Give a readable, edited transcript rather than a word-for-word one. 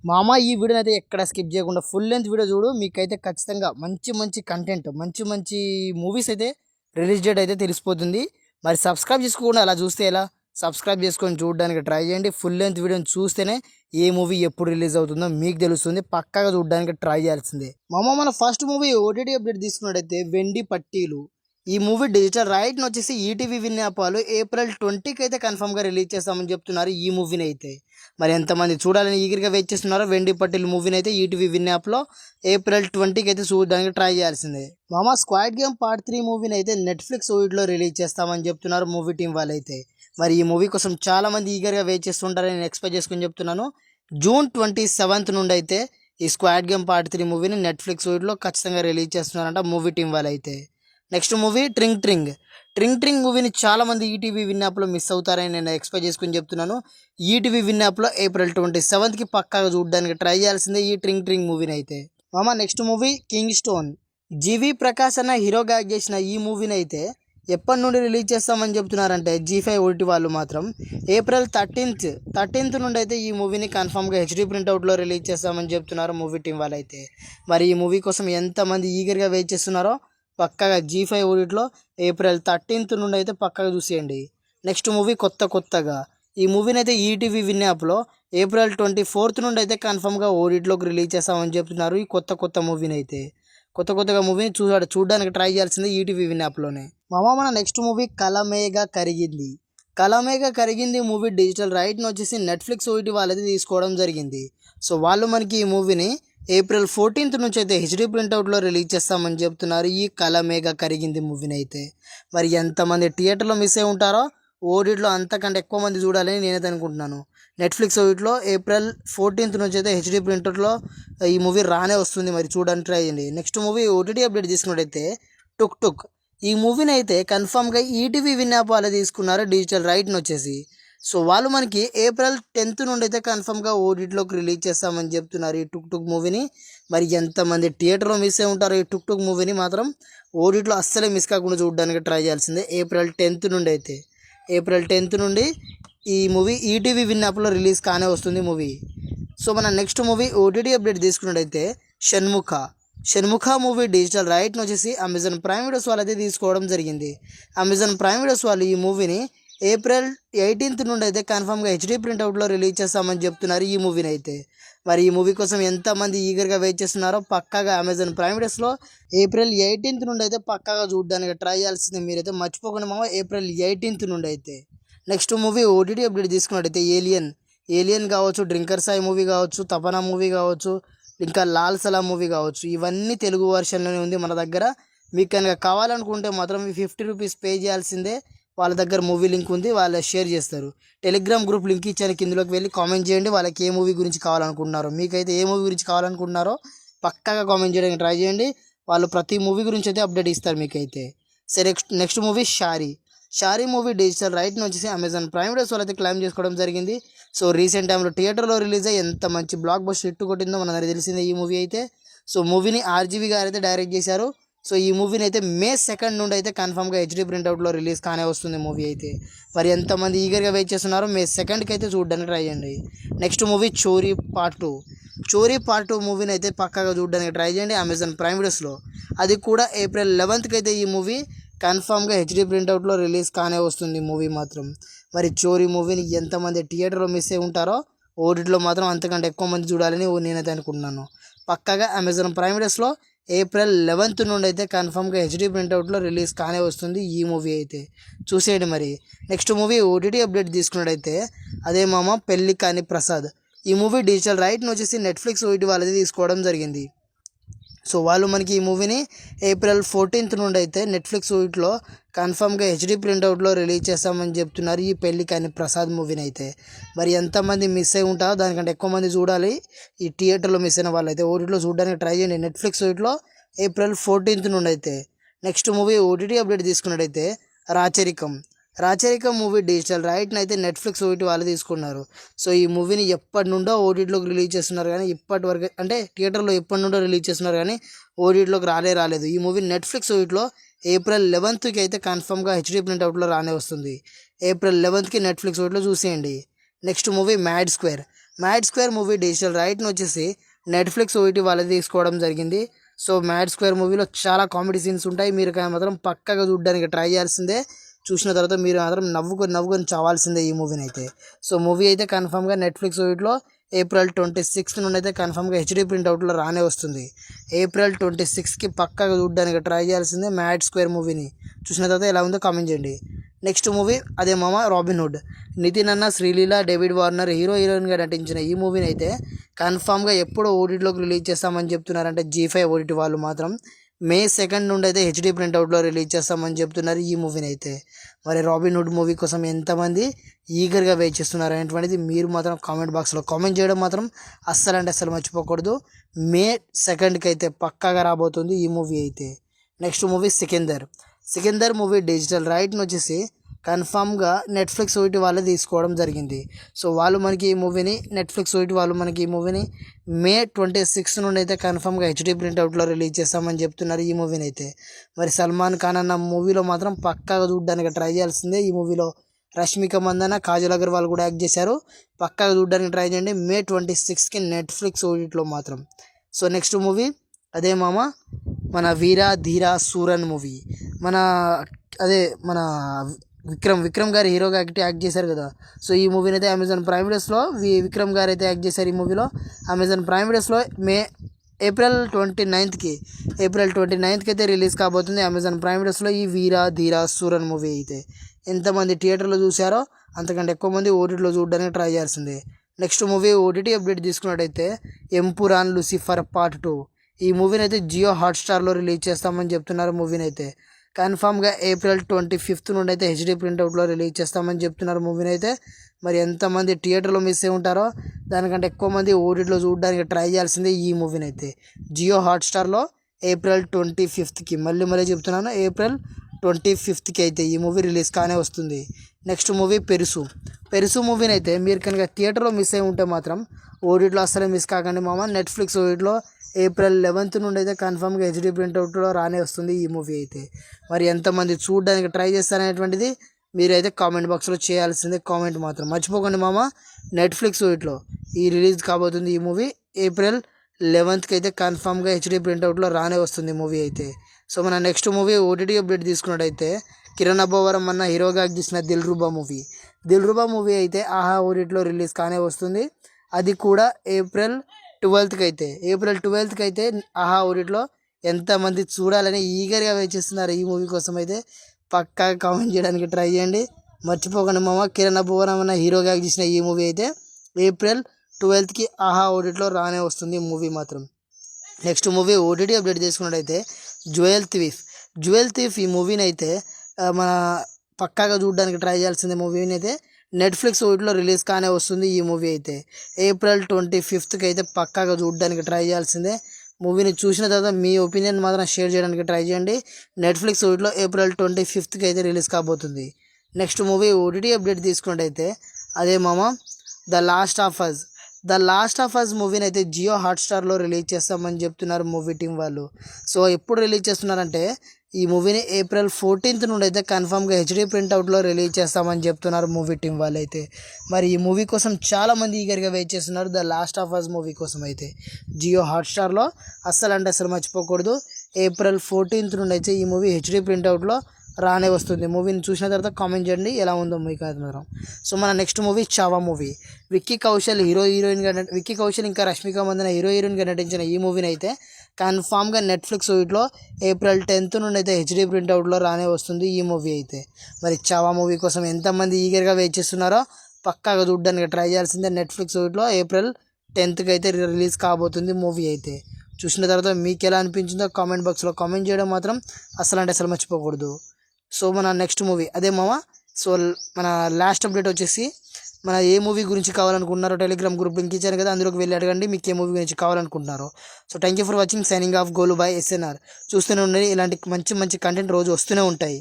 మామ ఈ వీడియోని అయితే ఎక్కడ స్కిప్ చేయకుండా ఫుల్ లెంత్ వీడియో చూడు. మీకైతే ఖచ్చితంగా మంచి మంచి కంటెంట్, మంచి మంచి మూవీస్ అయితే రిలీజ్ డేట్ అయితే తెలిసిపోతుంది. మరి సబ్స్క్రైబ్ చేసుకోకుండా అలా చూస్తే ఎలా? సబ్స్క్రైబ్ చేసుకొని చూడడానికి ట్రై చేయండి. ఫుల్ లెంత్ వీడియోని చూస్తేనే ఏ మూవీ ఎప్పుడు రిలీజ్ అవుతుందో మీకు తెలుస్తుంది. పక్కాగా చూడడానికి ట్రై చేయాల్సిందే. మామ మన ఫస్ట్ మూవీ ఓటీటీ అప్డేట్ తీసుకున్నట్టయితే వెండి పట్టీలు. ఈ మూవీ డిజిటల్ రైట్ వచ్చేసి ఈటీవీ విన్ యాప్ వాళ్ళు ఏప్రిల్ 20కి అయితే కన్ఫర్మ్గా రిలీజ్ చేస్తామని చెప్తున్నారు ఈ మూవీని అయితే. మరి ఎంతమంది చూడాలని ఈగర్గా వెయిట్ చేస్తున్నారో వెండి పట్టిల్ మూవీని అయితే ఈటీవీ విన్ యాప్లో ఏప్రిల్ 20కి అయితే చూడడానికి ట్రై చేయాల్సిందే. మామ స్క్వాడ్ గేమ్ పార్ట్ 3 మూవీని అయితే నెట్ఫ్లిక్స్ ఓటీటీలో రిలీజ్ చేస్తామని చెప్తున్నారు మూవీ టీం వాళ్ళైతే. మరి ఈ మూవీ కోసం చాలామంది ఈగర్గా వెయిట్ చేస్తుంటారని నేను ఎక్స్పెక్ట్ చేసుకుని చెప్తున్నాను. జూన్ 27 నుండి అయితే ఈ స్క్వాడ్ గేమ్ పార్ట్ 3 మూవీని నెట్ఫ్లిక్స్ ఓటీటీలో ఖచ్చితంగా రిలీజ్ చేస్తున్నారంట మూవీ టీం వాళ్ళైతే. Next movie Tring Tring. ట్రింగ్ ట్రింగ్ మూవీని చాలామంది ఈటీవీ విన్ యాప్లో మిస్ అవుతారని నేను ఎక్స్పెక్ట్ చేసుకుని చెప్తున్నాను. ఈటీవీ విన్ యాప్లో ఏప్రిల్ 27కి పక్కాగా చూడడానికి ట్రై చేయాల్సిందే ఈ ట్రింగ్ ట్రింగ్ మూవీని అయితే. మామ నెక్స్ట్ మూవీ కింగ్ స్టోన్. జీవి ప్రకాష్ అన్న హీరోగా చేసిన ఈ మూవీని అయితే ఎప్పటి నుండి రిలీజ్ చేస్తామని చెప్తున్నారంటే G5 ఓటీటీ వాళ్ళు మాత్రం ఏప్రిల్ 13th నుండి అయితే ఈ మూవీని కన్ఫామ్గా హెచ్డీ ప్రింట్అవుట్లో రిలీజ్ చేస్తామని చెప్తున్నారు మూవీ టీం వాళ్ళైతే. మరి ఈ మూవీ కోసం ఎంతమంది ఈగర్గా వెయిట్ చేస్తున్నారో పక్కాగా G5 ఓటీటీలో ఏప్రిల్ 13th నుండి అయితే పక్కాగా చూసేయండి. నెక్స్ట్ మూవీ కొత్తగా. ఈ మూవీని అయితే ఈటీవీ విన్ యాప్లో ఏప్రిల్ 24th నుండి అయితే కన్ఫర్మ్గా ఓటీటీలోకి రిలీజ్ చేస్తామని చెప్తున్నారు ఈ కొత్త మూవీని అయితే. కొత్తగా మూవీని చూడడానికి ట్రై చేయాల్సింది ఈటీవీ విన్ యాప్లోనే. మన next movie Kalamega Karigindi movie digital రైట్ని వచ్చేసి నెట్ఫ్లిక్స్ ఓటీటీ వాళ్ళైతే తీసుకోవడం జరిగింది. సో వాళ్ళు మనకి ఈ మూవీని ఏప్రిల్ 14th నుంచి అయితే హెచ్డీ ప్రింట్అవుట్లో రిలీజ్ చేస్తామని చెప్తున్నారు ఈ కలమేఘ కరిగింది మూవీని అయితే. మరి ఎంతమంది థియేటర్లో మిస్ అయి ఉంటారో ఓటీటీలో అంతకంటే ఎక్కువ మంది చూడాలని నేనైతే అనుకుంటున్నాను. నెట్ఫ్లిక్స్ ఓటీటీలో ఏప్రిల్ 14th నుంచి అయితే హెచ్డీ ప్రింట్అవుట్లో ఈ మూవీ రానే వస్తుంది. మరి చూడడానికి ట్రై చేయండి. నెక్స్ట్ మూవీ ఓటీటీ అప్డేట్ తీసుకున్నట్టయితే టుక్. ఈ మూవీని అయితే కన్ఫామ్గా ఈటీవీ విన్ యాప్ వాళ్ళే తీసుకున్నారు డిజిటల్ రైట్ని వచ్చేసి. సో వాళ్ళు మనకి ఏప్రిల్ 10th నుండి అయితే కన్ఫర్మ్గా ఓటీటీలోకి రిలీజ్ చేస్తామని చెప్తున్నారు ఈ టుక్ మూవీని. మరి ఎంతమంది థియేటర్లో మిస్ అయి ఉంటారో ఈ టుక్ మూవీని మాత్రం ఓటీటీలో అస్సలే మిస్ కాకుండా చూడడానికి ట్రై చేయాల్సిందే ఏప్రిల్ 10th నుండి అయితే. ఏప్రిల్ 10th నుండి ఈ మూవీ ఈటీవీ విన్ యాప్లో రిలీజ్ కానే వస్తుంది మూవీ. సో మన నెక్స్ట్ మూవీ ఓటీటీ అప్డేట్ తీసుకున్నట్టయితే షణ్ముఖ మూవీ డిజిటల్ రైట్ని వచ్చేసి అమెజాన్ ప్రైమ్ వీడియోస్ వాళ్ళు అయితే తీసుకోవడం జరిగింది. అమెజాన్ ప్రైమ్ వీడియోస్ వాళ్ళు ఈ మూవీని ఏప్రిల్ 18th నుండి అయితే కన్ఫామ్గా హెచ్డీ ప్రింట్అవుట్లో రిలీజ్ చేస్తామని చెప్తున్నారు ఈ మూవీని అయితే. మరి ఈ మూవీ కోసం ఎంతమంది ఈగర్గా వెయిట్ చేస్తున్నారో పక్కాగా అమెజాన్ ప్రైమ్ వీడియోస్లో ఏప్రిల్ 18th నుండి అయితే పక్కాగా చూడడానికి ట్రై చేయాల్సింది. మీరైతే మర్చిపోకుండా ఏప్రిల్ 18th నుండి అయితే. నెక్స్ట్ మూవీ ఓటీటీ అప్డేట్ తీసుకున్నట్టయితే ఏలియన్ కావచ్చు, డ్రింకర్ సాయి మూవీ కావచ్చు, తపనా మూవీ కావచ్చు, ఇంకా లాల్ సలాం మూవీ కావచ్చు, ఇవన్నీ తెలుగు వర్షన్లోనే ఉంది మన దగ్గర. మీకు కనుక కావాలనుకుంటే మాత్రం 50 రూపీస్ పే చేయాల్సిందే. వాళ్ళ దగ్గర మూవీ లింక్ ఉంది, వాళ్ళు షేర్ చేస్తారు. టెలిగ్రామ్ గ్రూప్ లింక్ ఇచ్చాను, కిందలోకి వెళ్ళి కామెంట్ చేయండి వాళ్ళకి ఏ మూవీ గురించి కావాలనుకుంటున్నారో. మీకైతే ఏ మూవీ గురించి కావాలనుకుంటున్నారో పక్కాగా కామెంట్ చేయడానికి ట్రై చేయండి. వాళ్ళు ప్రతి మూవీ గురించి అయితే అప్డేట్ ఇస్తారు మీకైతే. సరే నెక్స్ట్ మూవీ షారీ మూవీ డిజిటల్ రైట్ని వచ్చేసి అమెజాన్ ప్రైమ్ వీడియోస్ వాళ్ళు అయితే క్లైమ్ చేసుకోవడం జరిగింది. సో రీసెంట్ టైంలో థియేటర్లో రిలీజ్ అయ్యి ఎంత మంచి బ్లాక్ బస్టర్ హిట్ కొట్టిందో మనకు తెలిసిందే ఈ మూవీ అయితే. సో మూవీని ఆర్జీవి గారు అయితే డైరెక్ట్ చేశారు. సో ఈ మూవీని అయితే May 2nd నుండి అయితే కన్ఫామ్గా హెచ్డీ ప్రింట్అవుట్లో రిలీజ్ కానే వస్తుంది మూవీ అయితే. మరి ఎంతమంది ఈగర్గా వెయిట్ చేస్తున్నారో May 2ndకి అయితే చూడడానికి ట్రై చేయండి. నెక్స్ట్ మూవీ చోరీ పార్ట్ 2 మూవీని అయితే పక్కాగా చూడడానికి ట్రై చేయండి అమెజాన్ ప్రైమ్ వీడియోస్లో. అది కూడా ఏప్రిల్ 11th అయితే ఈ మూవీ కన్ఫామ్గా హెచ్డీ ప్రింట్అవుట్లో రిలీజ్ కానే వస్తుంది మూవీ మాత్రం. మరి చోరీ మూవీని ఎంతమంది థియేటర్లో మిస్ అయి ఉంటారో ఓటీటీలో మాత్రం అంతకంటే ఎక్కువ మంది చూడాలని నేనైతే అనుకుంటున్నాను. పక్కాగా అమెజాన్ ప్రైమ్ వీడియోస్లో ఏప్రిల్ 11th నుండి అయితే కన్ఫామ్గా హెచ్డీ ప్రింట్అవుట్లో రిలీజ్ కానే వస్తుంది ఈ మూవీ అయితే. చూసేయండి. మరి నెక్స్ట్ మూవీ ఓటీటీ అప్డేట్ తీసుకున్నట్టయితే అదే మామ పెళ్ళి కాని ప్రసాద్. ఈ మూవీ డిజిటల్ రైట్ని వచ్చేసి నెట్ఫ్లిక్స్ ఓటీటీ వాళ్ళది తీసుకోవడం జరిగింది. సో వాళ్ళు మనకి ఈ మూవీని ఏప్రిల్ 14th నుండి అయితే నెట్ఫ్లిక్స్ ఓటీటీలో కన్ఫామ్గా హెచ్డీ ప్రింట్అవుట్లో రిలీజ్ చేస్తామని చెప్తున్నారు ఈ పెళ్ళి కాని ప్రసాద్ మూవీని అయితే. మరి ఎంతమంది మిస్ అయి ఉంటారో దానికంటే ఎక్కువ మంది చూడాలి. ఈ థియేటర్లో మిస్ అయిన వాళ్ళు అయితే ఓటీటీలో చూడడానికి ట్రై చేయండి నెట్ఫ్లిక్స్ ఓటీటీలో ఏప్రిల్ 14th నుండి అయితే. నెక్స్ట్ మూవీ ఓటీటీ అప్డేట్ తీసుకున్నట్టయితే రాచరికం మూవీ డిజిటల్ రైట్ని అయితే నెట్ఫ్లిక్స్ ఓటీటీ వాళ్ళు తీసుకున్నారు. సో ఈ మూవీని ఎప్పటి నుండో ఓటీటీలోకి రిలీజ్ చేస్తున్నారు కానీ ఇప్పటి వరకు అంటే థియేటర్లో ఎప్పటి నుండో రిలీజ్ చేస్తున్నారు కానీ ఓటీటీలోకి రాలేదు. ఈ మూవీ నెట్ఫ్లిక్స్ ఓటీటీలో ఏప్రిల్ 11th అయితే కన్ఫర్మ్గా హెచ్డీ ప్రింట్అవుట్లో రానే వస్తుంది. ఏప్రిల్ 11th నెట్ఫ్లిక్స్ ఓటీటీలో చూసేయండి. Next movie mad mad square movie digital రైట్ని వచ్చేసి నెట్ఫ్లిక్స్ ఓటీటీ వాళ్ళది తీసుకోవడం జరిగింది. సో మ్యాడ్ స్క్వేర్ మూవీలో చాలా కామెడీ సీన్స్ ఉంటాయి. మీరు మాత్రం పక్కగా చూడడానికి ట్రై చేయాల్సిందే. చూసిన తర్వాత మీరు మాత్రం నవ్వుకొని చావాల్సిందే ఈ మూవీని అయితే. సో మూవీ అయితే కన్ఫామ్గా నెట్ఫ్లిక్స్ ఓటీటీలో April 26 నుండి అయితే కన్ఫామ్గా హెచ్డీ ప్రింట్అవుట్లో రానే వస్తుంది. April 26కి పక్కాగా చూడడానికి ట్రై చేయాల్సిందే మ్యాడ్ స్క్వేర్ మూవీని. చూసిన తర్వాత ఎలా ఉందో కామెంట్ చేయండి. నెక్స్ట్ మూవీ అదే మామ రాబిన్హుడ్. నితిన్ అన్న, శ్రీలీల, డేవిడ్ వార్నర్ హీరోయిన్గా నటించిన ఈ మూవీని అయితే కన్ఫామ్గా ఎప్పుడో ఓటీటీలోకి రిలీజ్ చేస్తామని చెప్తున్నారంటే G5 ఓటీటీ వాళ్ళు మాత్రం May 2 నుండి అయితే హెచ్డీ ప్రింట్అవుట్లో రిలీజ్ చేస్తామని చెప్తున్నారు ఈ మూవీని అయితే. మరి రాబిన్హుడ్ మూవీ కోసం ఎంతమంది ఈగర్గా వెయిట్ చేస్తున్నారు అనేటువంటిది మీరు మాత్రం కామెంట్ బాక్స్లో కామెంట్ చేయడం మాత్రం అస్సలు మర్చిపోకూడదు. May 2కి అయితే పక్కాగా రాబోతుంది ఈ మూవీ అయితే. Next movie Sikandar movie digital రైట్ని వచ్చేసి కన్ఫామ్గా నెట్ఫ్లిక్స్ ఓటీటీ వాళ్ళే తీసుకోవడం జరిగింది. సో వాళ్ళు మనకి ఈ మూవీని నెట్ఫ్లిక్స్ ఓటీటీ వాళ్ళు మనకి ఈ మూవీని May 26 నుండి అయితే కన్ఫామ్గా హెచ్డీ ప్రింట్అవుట్లో రిలీజ్ చేస్తామని చెప్తున్నారు ఈ మూవీని అయితే. మరి సల్మాన్ ఖాన్ అన్న మూవీలో మాత్రం పక్కాగా చూడడానికి ట్రై చేయాల్సిందే. ఈ మూవీలో రష్మిక మందన, కాజల్ అగర్వాల్ కూడా యాక్ట్ చేశారు. పక్కాగా చూడడానికి ట్రై చేయండి May 26కి నెట్ఫ్లిక్స్ ఓటీటీలో మాత్రం. సో నెక్స్ట్ మూవీ అదే మామ మన వీరా ధీరా సూరన్ మూవీ. మన విక్రమ్ గారు హీరోగా యాక్ట్ చేశారు కదా. సో ఈ మూవీని అయితే అమెజాన్ ప్రైమ్ వీడియోస్లో విక్రమ్ గారు అయితే యాక్ట్ చేశారు ఈ మూవీలో. అమెజాన్ ప్రైమ్ వీడియోస్లో April 29కి అయితే రిలీజ్ కాబోతుంది అమెజాన్ ప్రైమ్ వీడియోస్లో ఈ వీరా ధీరా సూరన్ మూవీ అయితే. ఎంతమంది థియేటర్లో చూశారో అంతకంటే ఎక్కువ మంది ఓటీటీలో చూడడానికి ట్రై చేయాల్సిందే. నెక్స్ట్ మూవీ ఓటీటీ అప్డేట్ తీసుకున్నట్టయితే ఎంపురాన్ లూసిఫర్ పార్ట్ 2. ఈ మూవీని అయితే జియో హాట్స్టార్లో రిలీజ్ చేస్తామని చెప్తున్నారు మూవీని అయితే. కన్ఫామ్గా April 25 నుండి అయితే హెచ్డీ ప్రింట్అవుట్లో రిలీజ్ చేస్తామని చెప్తున్నారు మూవీని అయితే. మరి ఎంతమంది థియేటర్లో మిస్ అయి ఉంటారో దానికంటే ఎక్కువ మంది ఓటీటీలో చూడడానికి ట్రై చేయాల్సిందే ఈ మూవీని అయితే. జియో హాట్స్టార్లో April 25కి మళ్ళీ చెప్తున్నాను April 25కి అయితే ఈ మూవీ రిలీజ్ కానే వస్తుంది. నెక్స్ట్ మూవీ పెరుసు మూవీని అయితే మీరు కనుక థియేటర్లో మిస్ అయి ఉంటే మాత్రం ఓటీటీలో అస్సలే మిస్ కాకండి మామ. నెట్ఫ్లిక్స్ ఓటీటీలో April 11 నుండి అయితే కన్ఫామ్గా హెచ్డీ ప్రింట్అవుట్లో రానే వస్తుంది ఈ మూవీ అయితే. మరి ఎంతమంది చూడడానికి ట్రై చేస్తారనేటువంటిది మీరైతే కామెంట్ బాక్స్లో చేయాల్సిందే. కామెంట్ మాత్రం మర్చిపోకండి మామ. నెట్ఫ్లిక్స్ ఓటీటీలో ఈ రిలీజ్ కాబోతుంది ఈ మూవీ April 11కి అయితే కన్ఫామ్గా హెచ్డీ ప్రింట్అవుట్లో రానే వస్తుంది మూవీ అయితే. సో మన నెక్స్ట్ మూవీ ఓటీటీ అప్డేట్ తీసుకున్నట్టయితే కిరణ్ అబ్బవరం అన్న హీరోగా యాక్ట్ చేసిన దిల్ రూబా మూవీ అయితే ఆహా ఓటీటీలో రిలీజ్ కానే వస్తుంది. అది కూడా April 12కి అయితే ఆహా ఓటీటీలో ఎంతమంది చూడాలని ఈగర్గా వెయిట్ చేస్తున్నారు ఈ మూవీ కోసం అయితే పక్కాగా కామెంట్ చేయడానికి ట్రై చేయండి. మర్చిపోకండి మామ. కిరణ్ అబ్బవరం అన్న హీరోగా యాక్ట్ చేసిన ఈ మూవీ అయితే April 12కి ఆహా ఓటీటీలో రానే వస్తుంది మూవీ మాత్రం. నెక్స్ట్ మూవీ ఓటీటీ అప్డేట్ చేసుకున్నట్టయితే జ్యువెల్ థీఫ్ ఈ మూవీని అయితే మన పక్కాగా చూడడానికి ట్రై చేయాల్సిందే మూవీని అయితే. నెట్ఫ్లిక్స్ ఓటీటీలో రిలీజ్ కానే వస్తుంది ఈ మూవీ అయితే. April 25కి అయితే పక్కాగా చూడడానికి ట్రై చేయాల్సిందే. మూవీని చూసిన తర్వాత మీ ఒపీనియన్ మాత్రం షేర్ చేయడానికి ట్రై చేయండి. నెట్ఫ్లిక్స్ ఓటీటీలో April 25కి అయితే రిలీజ్ కాబోతుంది. నెక్స్ట్ మూవీ ఓటీటీ అప్డేట్ తీసుకున్నట్టయితే అదే మామ ద లాస్ట్ ఆఫ్ అస్ మూవీని అయితే జియో హాట్స్టార్లో రిలీజ్ చేస్తామని చెప్తున్నారు మూవీ టీం వాళ్ళు. సో ఎప్పుడు రిలీజ్ చేస్తున్నారంటే ఈ మూవీని April 14 నుండి అయితే కన్ఫామ్గా హెచ్డీ ప్రింట్అవుట్లో రిలీజ్ చేస్తామని చెప్తున్నారు మూవీ టీం వాళ్ళు అయితే. మరి ఈ మూవీ కోసం చాలామంది ఈగర్గా వెయిట్ చేస్తున్నారు the last of us movie కోసం అయితే. జియో హాట్స్టార్లో అస్సలు మర్చిపోకూడదు. April 14 నుండి అయితే ఈ మూవీ హెచ్డీ ప్రింట్అవుట్లో రానే వస్తుంది. మూవీని చూసిన తర్వాత కామెంట్ చేయండి ఎలా ఉందో మీకు మాత్రం. సో మన next movie Chhaava movie. Vicky Kaushal ఇంకా రష్మిక మందన హీరోయిన్గా నటించిన ఈ మూవీని అయితే కన్ఫామ్గా నెట్ఫ్లిక్స్ ఓటీటీలో April 10 నుండి అయితే హెచ్డీ ప్రింట్అవుట్లో రానే వస్తుంది ఈ మూవీ అయితే. మరి చావా మూవీ కోసం ఎంతమంది ఈగర్గా వెయిట్ చేస్తున్నారో పక్కాగా చూడడానికి ట్రై చేయాల్సిందే. నెట్ఫ్లిక్స్ ఓటీటీలో April 10కి అయితే రిలీజ్ కాబోతుంది మూవీ అయితే. చూసిన తర్వాత మీకు ఎలా అనిపించిందో కామెంట్ బాక్స్లో కామెంట్ చేయడం మాత్రం అస్సలు మర్చిపోకూడదు. సో మన నెక్స్ట్ మూవీ అదే మామ. సో మన లాస్ట్ అప్డేట్ వచ్చేసి మన ఏ మూవీ గురించి కావాలనుకుంటున్నారో టెలిగ్రామ్ గ్రూప్ లింక్ ఇచ్చాను కదా, అందులోకి వెళ్ళి అడగండి మీకు ఏ మూవీ గురించి కావాలనుకుంటున్నారో. So thank you for watching. Signing off Golu by SNR. చూస్తూనే ఉండండి, ఇలాంటి మంచి కంటెంట్ రోజు వస్తూనే ఉంటాయి.